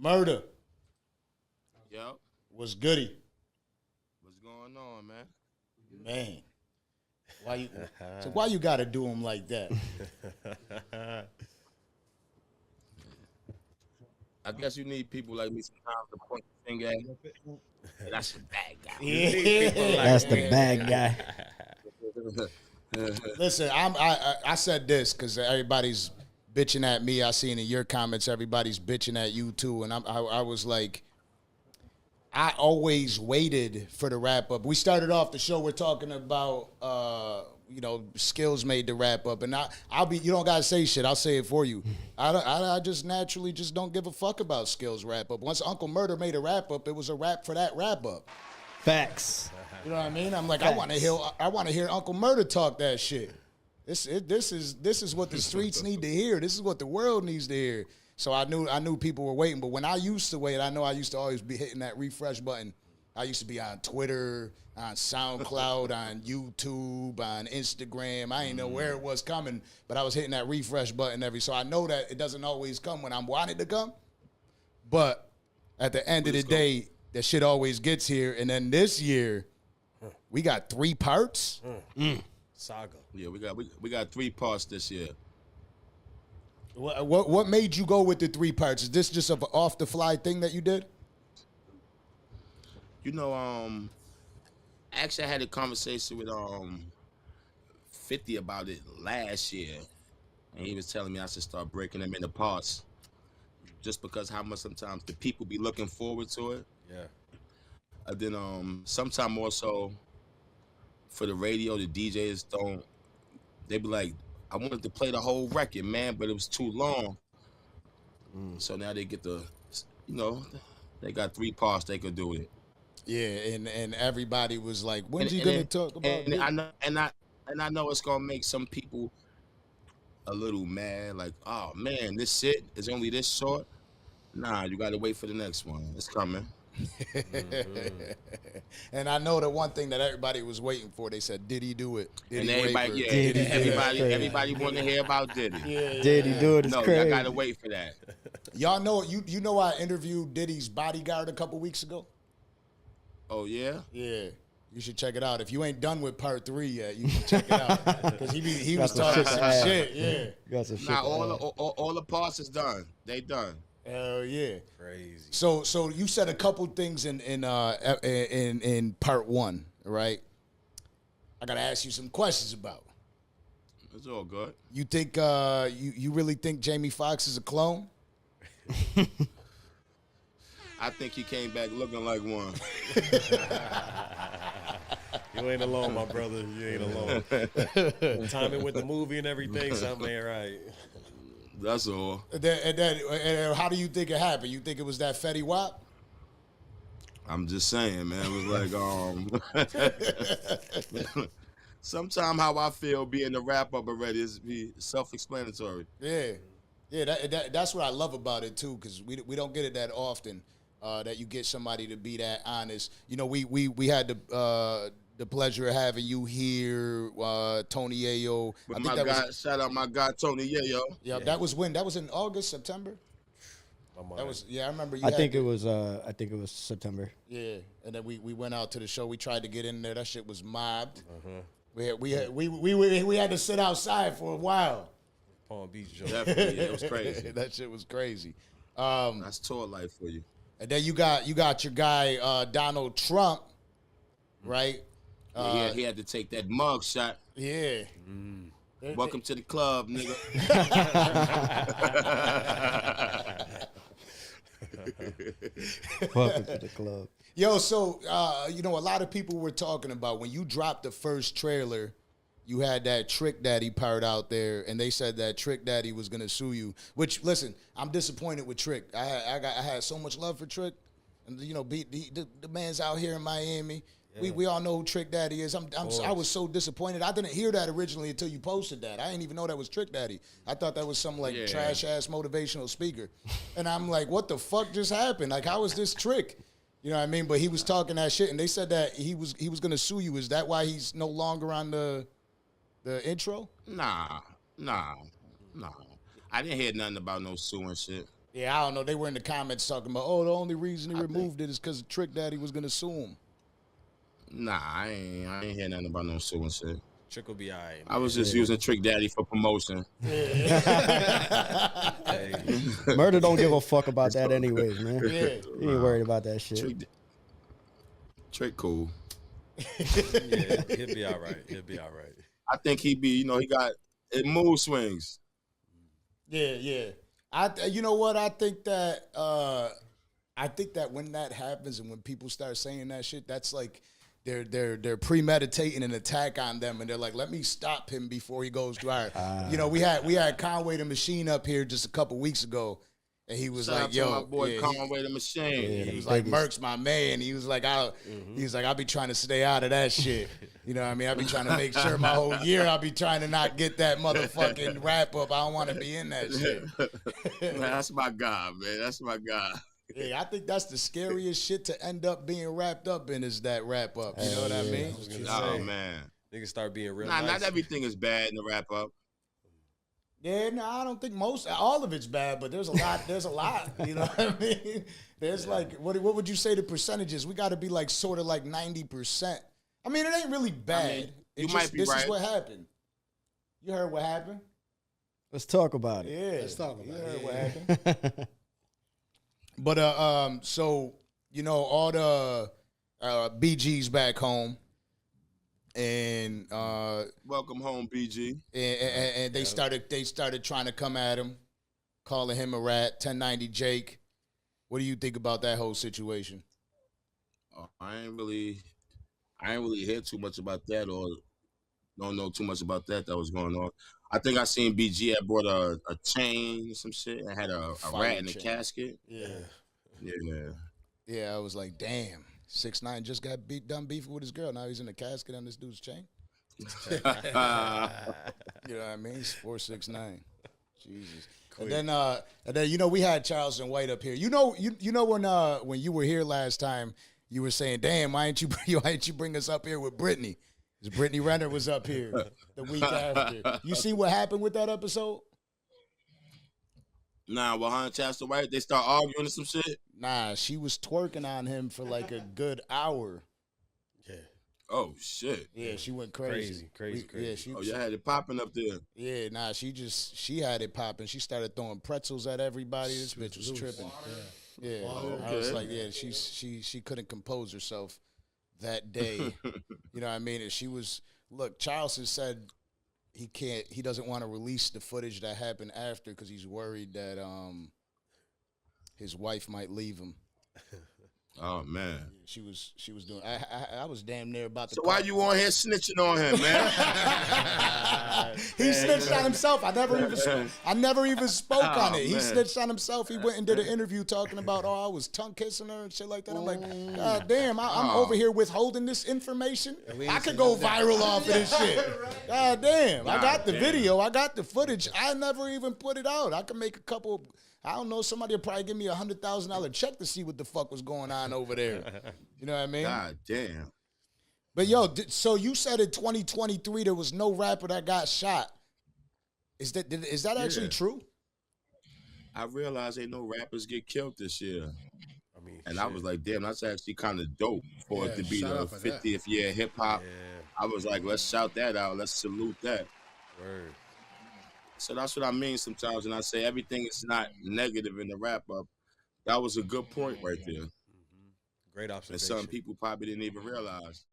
Murda Yep. was goody. What's going on, man? Man. Why you gotta do him like that? I guess you need people like me sometimes to point the finger at. Hey, that's a bad guy. Yeah. That's the bad guy. Listen, I said this because everybody's bitching at me. I seen in your comments everybody's bitching at you too, and I was like, I always waited for the wrap up. We started off the show. We're talking about skills made the wrap up, and I'll be. You don't gotta say shit. I'll say it for you. I just naturally just don't give a fuck about skills wrap up. Once Uncle Murda made a wrap up, it was a wrap for that wrap up. Facts. You know what I mean? I'm like, Facts. I want to hear Uncle Murda talk that shit. This is what the streets need to hear. This is what the world needs to hear. So I knew people were waiting. But when I used to wait, I know I used to always be hitting that refresh button. I used to be on Twitter, on SoundCloud, on YouTube, on Instagram. I didn't know where it was coming, but I was hitting that refresh button so I know that it doesn't always come when I'm wanting to come. But at the end of the day, that shit always gets here. And then this year, we got 3 parts. Saga. Yeah, we got 3 parts this year. What made you go with the 3 parts? Is this just an off the fly thing that you did? You know, actually I had a conversation with 50 about it last year, and he was telling me I should start breaking them into parts, just because how much sometimes the people be looking forward to it. Yeah. And then sometime more so for the radio, the DJs don't. They be like, I wanted to play the whole record, man, but it was too long. So now they get they got 3 parts they could do with it. Yeah, and everybody was like, "When's he gonna talk about?" I know it's gonna make some people a little mad, like, "Oh man, this shit is only this short." Nah, you gotta wait for the next one. It's coming. And I know the one thing that everybody was waiting for. They said, "Did he do it?" Everybody want to hear about Diddy. Did he do it? It's No, crazy. I gotta wait for that. Y'all know you know I interviewed Diddy's bodyguard a couple weeks ago. Oh yeah. Yeah. You should check it out. If you ain't done with part 3 yet, you should check it out. Because he was talking some shit. Yeah. You got some shit. Nah, all the parts is done. They done. Hell yeah. Crazy. So you said a couple things in part 1, right? I gotta ask you some questions about. It's all good. You think you really think Jamie Foxx is a clone? I think he came back looking like one. You ain't alone, my brother. You ain't alone. Timing with the movie and everything, something ain't right. That's all. And how do you think it happened? You think it was that Fetty Wap? I'm just saying, man. It was like sometime how I feel being the wrap up already is be self-explanatory. Yeah. That's what I love about it too, because we don't get it that often. That you get somebody to be that honest. You know, we had the pleasure of having you here, Tony Yayo. Shout out my guy Tony Yayo. Yeah, that was when? That was in August, September. That was I remember. I think it was September. Yeah, and then we went out to the show. We tried to get in there. That shit was mobbed. We had to sit outside for a while. Palm Beach joke. Definitely, yeah, it was crazy. That shit was crazy. That's tour life for you. And then you got your guy Donald Trump, right? He had to take that mug shot. Yeah. Welcome to the club, nigga. Welcome to the club. Yo, so a lot of people were talking about when you dropped the first trailer, you had that Trick Daddy part out there, and they said that Trick Daddy was gonna sue you. Which, listen, I'm disappointed with Trick. I had so much love for Trick, and the man's out here in Miami. Yeah. We all know who Trick Daddy is. I was so disappointed. I didn't hear that originally until you posted that. I didn't even know that was Trick Daddy. I thought that was some trash ass motivational speaker, and I'm like, what the fuck just happened? Like, how is this Trick? You know what I mean? But he was talking that shit, and they said that he was gonna sue you. Is that why he's no longer on the intro? Nah. I didn't hear nothing about no suing shit. Yeah, I don't know. They were in the comments talking about, oh, the only reason he removed it is because Trick Daddy was gonna sue him. Nah, I ain't hear nothing about no suing shit. Trick will be all right. I was just using Trick Daddy for promotion. Hey, Murda don't give a fuck about that anyways, man. Yeah. He ain't worried about that shit. Trick cool. yeah, he'll be all right. He'll be all right. I think he got mood swings. Yeah. You know what? I think that when that happens and when people start saying that shit, that's like they're premeditating an attack on them, and they're like, let me stop him before he goes too hard. We had Conway the Machine up here just a couple weeks ago, and he was Shout like, out to "Yo, my boy yeah, Conway the Machine." he was like, Merck's my man. He was like, I'll be trying to stay out of that shit. You know what I mean? I'll be trying to make sure my whole year I'll be trying to not get that motherfucking wrap up. I don't want to be in that shit. Man, that's my guy, man. That's my guy. Yeah, I think that's the scariest shit to end up being wrapped up in is that wrap up. You know what I mean? Oh man. Niggas start being real Nah, nice. not everything is bad in the wrap up. Yeah, no, I don't think all of it's bad, but there's a lot. There's a lot. You know what I mean? There's like, what would you say the percentages? We got to be like sort of like 90%. I mean, it ain't really bad. might be this right. is what happened. You heard what happened? Let's talk about it. Yeah, Let's talk about you it. heard Yeah. what happened. But so all the BGs back home, and Welcome home, BG. and they started trying to come at him, calling him a rat. 1090 Jake. What do you think about that whole situation? I ain't really hear too much about that, or don't know too much about that was going on. I think I seen BG had brought a chain or some shit and had a rat in the casket. Yeah. Yeah. I was like, damn. 6ix9ine just got done beefing with his girl. Now he's in the casket on this dude's chain. You know what I mean? He's 469. Jesus. And then we had Charleston White up here. You know when you were here last time, you were saying, "Damn, why ain't you bring us up here with Brittany?" Because Brittany Renner was up here the week after. You see what happened with that episode? Nah, well, her and Chester White, they start arguing or some shit. Nah, she was twerking on him for like a good hour. Yeah. Oh shit. Yeah, she went crazy. Crazy. Oh, y'all had it popping up there. Yeah, nah, she had it popping. She started throwing pretzels at everybody. This bitch was tripping. Yeah. Oh, I was okay. like, yeah, she couldn't compose herself that day. You know what I mean? And she was, look, Charleston said he doesn't want to release the footage that happened after because he's worried that his wife might leave him. Oh man. She was doing. I was damn near about to. So why you on here snitching on him, man? He snitched on himself. I never even spoke on it. He man. snitched on himself. He went and did an interview talking about, I was tongue kissing her and shit like that. I'm like, God damn, I'm over here withholding this information. I could go viral off of this shit. God damn, I got the video. I got the footage. I never even put it out. I could make a couple. I don't know. Somebody will probably give me $100,000 check to see what the fuck was going on over there. You know what I mean? God damn. But yo, so you said in 2023 there was no rapper that got shot. Is that actually true? I realized ain't no rappers get killed this year. I mean, And I was like, damn, that's actually kind of dope for it to be shout the out for that. 50th year hip hop. yeah, I was like, let's shout that out. Let's salute that. word. So that's what I mean sometimes when I say everything is not negative in the wrap up. That was a good point right there. Great And observation. some people probably didn't even realize.